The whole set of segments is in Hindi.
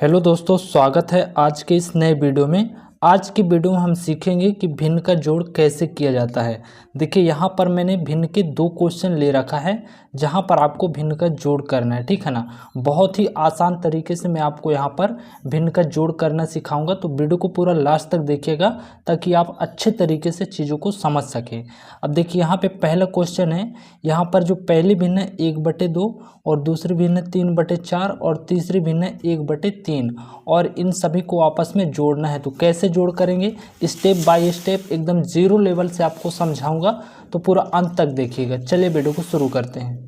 हेलो दोस्तों, स्वागत है आज के इस नए वीडियो में। आज की वीडियो में हम सीखेंगे कि भिन्न का जोड़ कैसे किया जाता है। देखिए यहाँ पर मैंने भिन्न के 2 क्वेश्चन ले रखा है जहाँ पर आपको भिन्न का जोड़ करना है, ठीक है ना। बहुत ही आसान तरीके से मैं आपको यहाँ पर भिन्न का जोड़ करना सिखाऊंगा, तो वीडियो को पूरा लास्ट तक देखिएगा ताकि आप अच्छे तरीके से चीज़ों को समझ सकें। अब देखिए यहाँ पे पहला क्वेश्चन है, यहाँ पर जो पहली भिन्न है 1/2 और दूसरी भिन्न है 3/4 और तीसरी भिन्न है 1/3 और इन सभी को आपस में जोड़ना है। तो कैसे जोड़ करेंगे, स्टेप बाय स्टेप एकदम जीरो लेवल से आपको समझाऊंगा, तो पूरा अंत तक देखिएगा। चलिए वीडियो को शुरू करते हैं।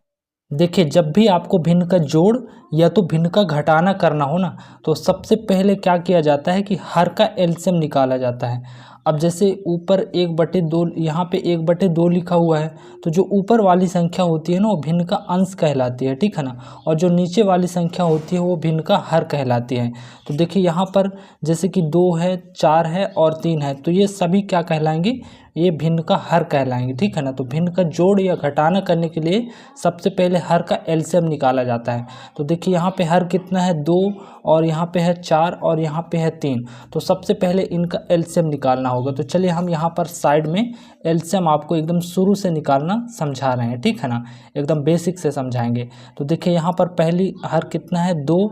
देखिए जब भी आपको भिन्न का जोड़ या तो भिन्न का घटाना करना हो ना, तो सबसे पहले क्या किया जाता है कि हर का एलसीएम निकाला जाता है। अब जैसे ऊपर 1/2 यहाँ पे 1/2 लिखा हुआ है, तो जो ऊपर वाली संख्या होती है ना वो भिन्न का अंश कहलाती है, ठीक है ना। और जो नीचे वाली संख्या होती है वो भिन्न का हर कहलाती है। तो देखिए यहाँ पर जैसे कि 2 है, 4 है और 3 है, तो ये सभी क्या कहलाएंगे, ये भिन्न का हर कहलाएंगे, ठीक है ना। तो भिन्न का जोड़ या घटाना करने के लिए सबसे पहले हर का एलसीएम निकाला जाता है। तो देखिए यहाँ पे हर कितना है 2 और यहाँ पे है 4 और यहाँ पे है 3, तो सबसे पहले इनका एलसीएम निकालना होगा। तो चलिए हम यहाँ पर साइड में एलसीएम आपको एकदम शुरू से निकालना समझा रहे हैं, ठीक है ना, एकदम बेसिक से समझाएंगे। तो देखिए यहाँ पर पहली हर कितना है 2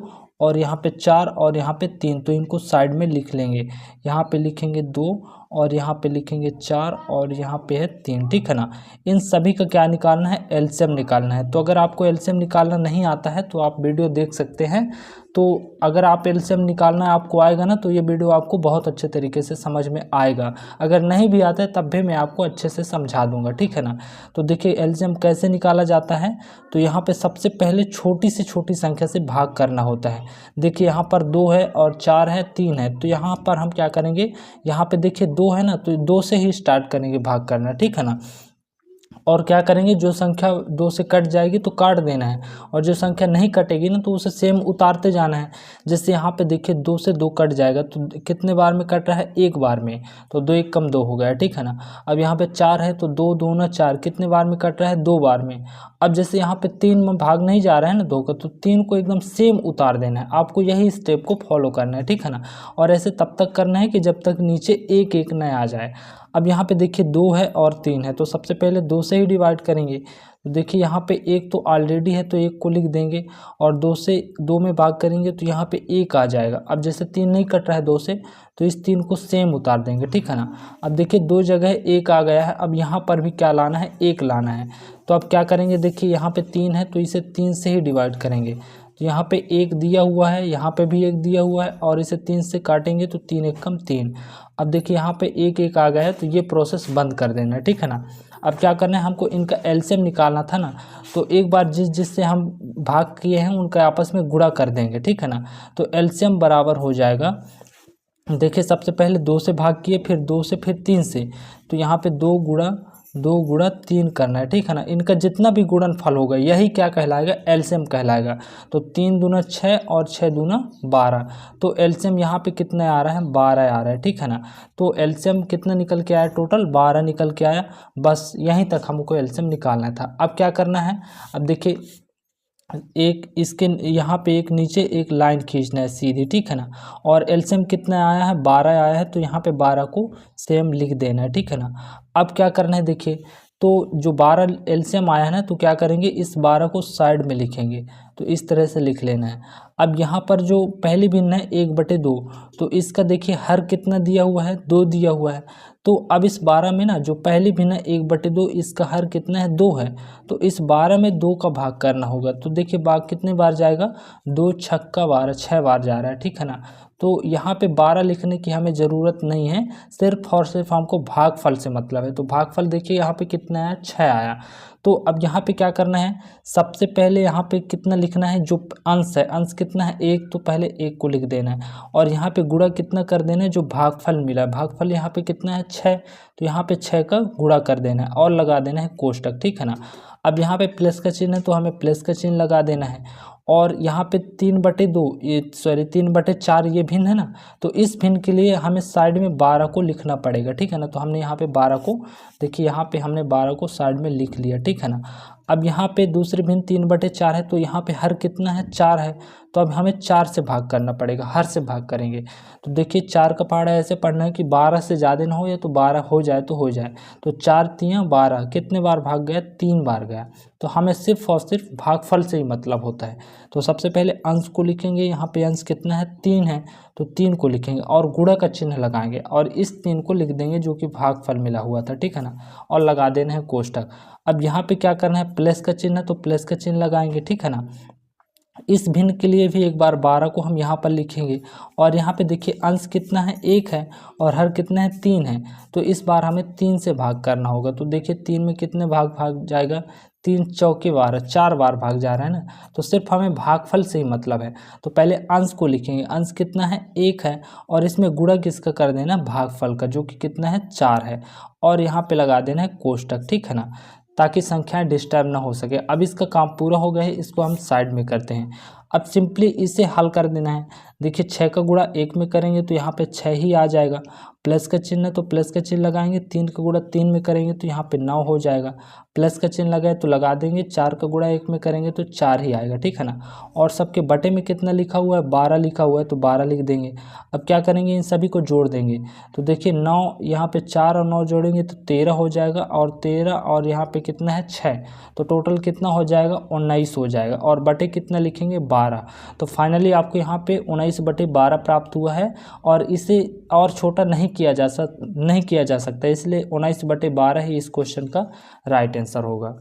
और यहाँ पे 4 और यहाँ पे 3, तो इनको साइड में लिख लेंगे। यहाँ पे लिखेंगे 2 और यहाँ पे लिखेंगे 4 और यहाँ पे है 3, ठीक है ना। इन सभी का क्या निकालना है, एलसीएम निकालना है। तो अगर आपको एलसीएम निकालना नहीं आता है तो आप वीडियो देख सकते हैं। तो अगर आप एलसीएम निकालना आपको आएगा ना, तो ये वीडियो आपको बहुत अच्छे तरीके से समझ में आएगा। अगर नहीं भी आता है तब भी मैं आपको अच्छे से समझा दूंगा, ठीक है ना। तो देखिए एलसीएम कैसे निकाला जाता है, तो यहाँ पे सबसे पहले छोटी से छोटी संख्या से भाग करना होता है। देखिए यहाँ पर 2 है और 4 है, 3 है, तो यहाँ पर हम क्या करेंगे, यहाँ पे देखिए 2 है ना, तो 2 से ही स्टार्ट करेंगे भाग करना, ठीक है ना। और क्या करेंगे, जो संख्या 2 से कट जाएगी तो काट देना है, और जो संख्या नहीं कटेगी ना तो उसे सेम उतारते जाना है। जैसे यहाँ पे देखिए 2 से 2 कट जाएगा, तो कितने बार में कट रहा है, एक बार में, तो 2 1 कम 2 हो गया, ठीक है ना। अब यहाँ पे 4 है तो 2 2 ना 4, कितने बार में कट रहा है, 2 बार में। अब जैसे यहाँ पे 3 में भाग नहीं जा रहा है ना 2 का, तो 3 को एकदम सेम उतार देना है। आपको यही स्टेप को फॉलो करना है, ठीक है ना। और ऐसे तब तक करना है कि जब तक नीचे 1 1 न आ जाए। अब यहाँ पे देखिए 2 है और 3 है, तो सबसे पहले 2 से ही डिवाइड करेंगे। तो देखिए यहाँ पे 1 तो ऑलरेडी है तो 1 को लिख देंगे, और 2 से 2 में भाग करेंगे तो यहाँ पे 1 आ जाएगा। अब जैसे 3 नहीं कट रहा है 2 से, तो इस 3 को सेम उतार देंगे, ठीक है ना। अब देखिए 2 जगह 1 आ गया है, अब यहाँ पर भी क्या लाना है, 1 लाना है। तो अब क्या करेंगे, देखिए यहाँ पे 3 है तो इसे 3 से ही डिवाइड करेंगे। तो यहाँ पे 1 दिया हुआ है, यहाँ पे भी 1 दिया हुआ है, और इसे 3 से काटेंगे तो 3 1 कम 3। अब देखिए यहाँ पे 1 1 आ गया है, तो ये प्रोसेस बंद कर देना है, ठीक है ना। अब क्या करना है, हमको इनका एलसीएम निकालना था ना, तो एक बार जिससे हम भाग किए हैं उनका आपस में गुणा कर देंगे, ठीक है ना। तो एलसीएम बराबर हो जाएगा, देखिए सबसे पहले 2 से भाग किए, फिर 2 से, फिर 3 से, तो यहाँ पे 2 गुणा 3 करना है, ठीक है ना। इनका जितना भी गुणनफल होगा यही क्या कहलाएगा, एलसीएम कहलाएगा। तो 3 दूना 6 और 6 दूना 12, तो एलसीएम यहाँ पे कितना आ रहा है, 12 आ रहा है, ठीक है ना। तो एलसीएम कितना निकल के आया, टोटल 12 निकल के आया। बस यहीं तक हमको एलसीएम निकालना था। अब क्या करना है, अब देखिए एक इसके यहाँ पे एक नीचे एक लाइन खींचना है सीधी, ठीक है ना। और एलसीएम कितना आया है, 12 आया है, तो यहाँ पे 12 को सेम लिख देना है, ठीक है ना। अब क्या करना है, देखिए तो जो 12 एलसीएम आया है ना, तो क्या करेंगे, इस 12 को साइड में लिखेंगे, तो इस तरह से लिख लेना है। अब यहाँ पर जो पहली भिन्न है 1/2, तो इसका देखिए हर कितना दिया हुआ है, 2 दिया हुआ है। तो अब इस 12 में ना जो पहली भिन्न है 1/2, इसका हर कितना है, 2 है, तो इस 12 में 2 का भाग करना होगा। तो देखिए भाग कितने बार जाएगा, 2 छक्का 12, 6 बार जा रहा है, ठीक है ना। तो यहाँ पे 12 लिखने की हमें ज़रूरत नहीं है, सिर्फ और सिर्फ हमको भागफल से मतलब है। तो भागफल देखिए यहाँ पे कितना आया, 6 आया। तो अब यहाँ पे क्या करना है, सबसे पहले यहाँ पे कितना लिखना है, जो अंश है, अंश कितना है 1, तो पहले 1 को लिख देना है, और यहाँ पे गुणा कितना कर देना है, जो भागफल मिला है, भागफल यहाँ पे कितना है 6, तो यहाँ पे 6 का गुणा कर देना है और लगा देना है कोष्टक, ठीक है ना। अब यहाँ पे प्लस का चिन्ह है तो हमें प्लस का चिन्ह लगा देना है। और यहाँ पे 3/2 ये 3/4 ये भिन्न है ना, तो इस भिन्न के लिए हमें साइड में 12 को लिखना पड़ेगा, ठीक है ना। तो हमने यहाँ पे 12 को, देखिए यहाँ पे हमने 12 को साइड में लिख लिया, ठीक है ना। अब यहाँ पे दूसरी भिन्न 3/4 है, तो यहाँ पे हर कितना है 4 है, तो अब हमें 4 से भाग करना पड़ेगा, हर से भाग करेंगे। तो देखिए 4 का पहाड़ा ऐसे पढ़ना है कि 12 से ज़्यादा ना हो, या तो 12 हो जाए तो हो जाए। तो 4 तियाँ 12 कितने बार भाग गया, 3 बार गया। तो हमें सिर्फ और सिर्फ भागफल से ही मतलब होता है। तो सबसे पहले अंश को लिखेंगे, यहाँ पे अंश कितना है 3 है, तो 3 को लिखेंगे और गुणा का चिन्ह लगाएंगे और इस 3 को लिख देंगे जो कि भागफल मिला हुआ था, ठीक है ना, और लगा देना है कोष्टक। अब यहाँ पे क्या करना है, प्लस का चिन्ह है तो प्लस का चिन्ह लगाएंगे, ठीक है ना। इस भिन्न के लिए भी एक बार 12 को हम यहाँ पर लिखेंगे और यहाँ पे देखिए अंश कितना है 1 है और हर कितना है 3 है, तो इस बार हमें 3 से भाग करना होगा। तो देखिए 3 में कितने भाग जाएगा, 3 चौके 12, 4 बार भाग जा रहा है ना, तो सिर्फ हमें भागफल से ही मतलब है। तो पहले अंश को लिखेंगे, अंश कितना है 1 है और इसमें गुणा किसका कर देना, भागफल का, जो कि कितना है 4 है, और यहाँ पे लगा देना है कोष्टक, ठीक है ना, ताकि संख्याएं डिस्टर्ब ना हो सके। अब इसका काम पूरा हो गया है, इसको हम साइड में करते हैं। अब सिंपली इसे हल कर देना है। देखिए 6 का गुणा 1 में करेंगे तो यहाँ पे 6 ही आ जाएगा, प्लस का चिन्ह तो प्लस का चिन्ह लगाएंगे, 3 का गुणा 3 में करेंगे तो यहाँ पे 9 हो जाएगा, प्लस का चिन्ह लगाए तो लगा देंगे, 4 का गुणा 1 में करेंगे तो 4 ही आएगा, ठीक है ना। और सबके बटे में कितना लिखा हुआ है, 12 लिखा हुआ है, तो 12 लिख देंगे। अब क्या करेंगे, इन सभी को जोड़ देंगे। तो देखिए 9 यहाँ पे 4 और 9 जोड़ेंगे तो 13 हो जाएगा, और 13 और यहाँ पे कितना है 6, तो टोटल कितना हो जाएगा 19 हो जाएगा, और बटे कितना लिखेंगे 12। तो फाइनली आपको यहाँ पे 19/12 प्राप्त हुआ है, और इसे और छोटा नहीं किया जा सकता, इसलिए 19/12 ही इस क्वेश्चन का राइट आंसर होगा।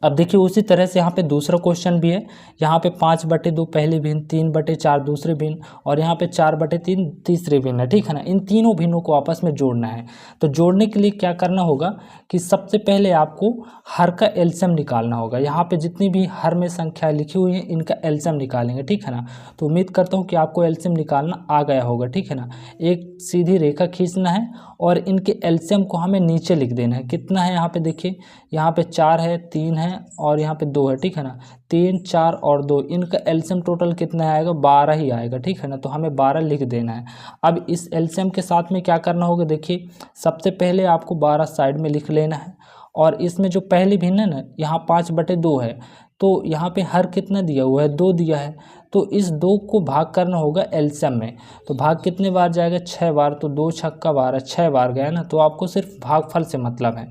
अब देखिए उसी तरह से यहाँ पे दूसरा क्वेश्चन भी है। यहाँ पे 5/2 पहली भिन्न, 3/4 दूसरी भिन्न, और यहाँ पे 4/3 तीसरी भिन्न है, ठीक है ना। इन तीनों भिन्नों को आपस में जोड़ना है। तो जोड़ने के लिए क्या करना होगा कि सबसे पहले आपको हर का एलसीएम निकालना होगा। यहाँ पे जितनी भी हर में संख्या लिखी हुई है इनका एलसीएम निकालेंगे, ठीक है ना। तो उम्मीद करता हूँ कि आपको एलसीएम निकालना आ गया होगा, ठीक है ना। एक सीधी रेखा खींचना है और इनके एलसीएम को हमें नीचे लिख देना है। कितना है यहाँ पे देखिए, यहाँ पे 4 है, 3 है और यहाँ पे 2 है, ठीक है ना। 3, 4 और 2, इनका एलसीएम टोटल कितना आएगा, 12 ही आएगा, ठीक है ना। तो हमें 12 लिख देना है। अब इस एलसीएम के साथ में क्या करना होगा, देखिए सबसे पहले आपको 12 साइड में लिख लेना है, और इसमें जो पहली भिन्न है ना, यहाँ 5/2 है, तो यहाँ पे हर कितना दिया हुआ है, 2 दिया है, तो इस 2 को भाग करना होगा एलसीएम में। तो भाग कितने बार जाएगा, 6 बार, तो 2 छक्का 12, 6 बार गया ना। तो आपको सिर्फ भागफल से मतलब है,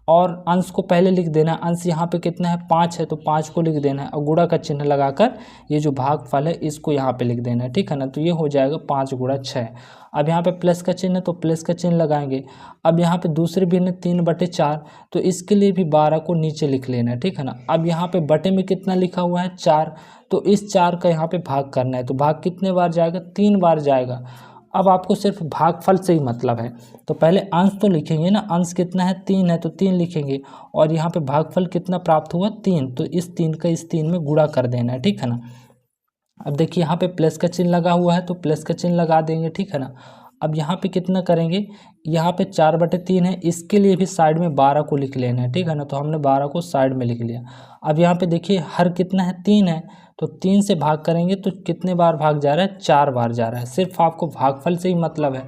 और अंश को पहले लिख देना है। अंश यहाँ पे कितना है 5 है, तो 5 को लिख देना है, और गुणा का चिन्ह लगाकर ये जो भागफल है इसको यहाँ पे लिख देना है, ठीक है ना। तो ये हो जाएगा 5 × 6। अब यहाँ पे प्लस का चिन्ह है तो प्लस का चिन्ह लगाएंगे। अब यहाँ पे दूसरी भिन्न 3/4, तो इसके लिए भी 12 को नीचे लिख लेना है, ठीक है ना। अब यहाँ पे बटे में कितना लिखा हुआ है 4, तो इस 4 का यहाँ पे भाग करना है। तो भाग कितने बार जाएगा, 3 बार जाएगा। अब आपको सिर्फ भागफल से ही मतलब है। तो पहले अंश तो लिखेंगे ना, अंश कितना है 3 है, तो 3 लिखेंगे, और यहाँ पे भागफल कितना प्राप्त हुआ 3, तो इस 3 का इस 3 में गुणा कर देना है, ठीक है ना। अब देखिए यहाँ पे प्लस का चिन्ह लगा हुआ है तो प्लस का चिन्ह लगा देंगे, ठीक है ना। अब यहाँ पे कितना करेंगे, यहाँ पे 4/3 है, इसके लिए भी साइड में 12 को लिख लेना है, ठीक है ना। तो हमने 12 को साइड में लिख लिया। अब यहाँ पे देखिए हर कितना है 3 है, तो 3 से भाग करेंगे तो कितने बार भाग जा रहा है, 4 बार जा रहा है। सिर्फ आपको भागफल से ही मतलब है,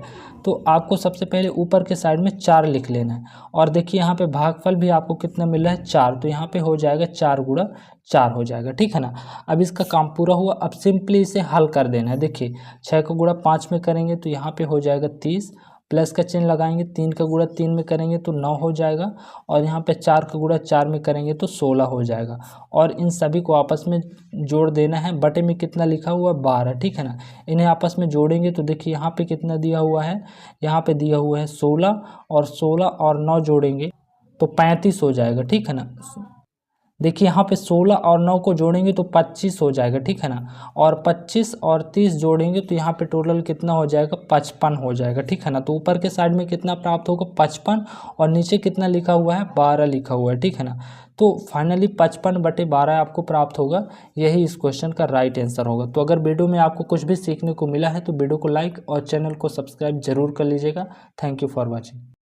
तो आपको सबसे पहले ऊपर के साइड में 4 लिख लेना है। और देखिए यहाँ पे भागफल भी आपको कितना मिल रहा है 4, तो यहाँ पे हो जाएगा 4 × 4 हो जाएगा, ठीक है ना। अब इसका काम पूरा हुआ। अब सिंपली इसे हल कर देना है। देखिए 6 का गुणा 5 में करेंगे तो यहाँ पे हो जाएगा 30, प्लस का चिन्ह लगाएंगे, 3 का गुणा 3 में करेंगे तो 9 हो जाएगा, और यहाँ पे 4 का गुणा 4 में करेंगे तो 16 हो जाएगा। और इन सभी को आपस में जोड़ देना है। बटे में कितना लिखा हुआ है 12, ठीक है ना। इन्हें आपस में जोड़ेंगे तो देखिए यहाँ पे कितना दिया हुआ है, यहाँ पे दिया हुआ है 16, और 16 और 9 जोड़ेंगे तो 35 हो जाएगा, ठीक है ना। देखिए यहाँ पे 16 और 9 को जोड़ेंगे तो 25 हो जाएगा, ठीक है ना। और 25 और 30 जोड़ेंगे तो यहाँ पे टोटल कितना हो जाएगा, 55 हो जाएगा, ठीक है ना। तो ऊपर के साइड में कितना प्राप्त होगा 55, और नीचे कितना लिखा हुआ है 12 लिखा हुआ है, ठीक है ना। तो फाइनली 55/12 आपको प्राप्त होगा। यही इस क्वेश्चन का राइट आंसर होगा। तो अगर वीडियो में आपको कुछ भी सीखने को मिला है तो वीडियो को लाइक और चैनल को सब्सक्राइब जरूर कर लीजिएगा। Thank you for watching.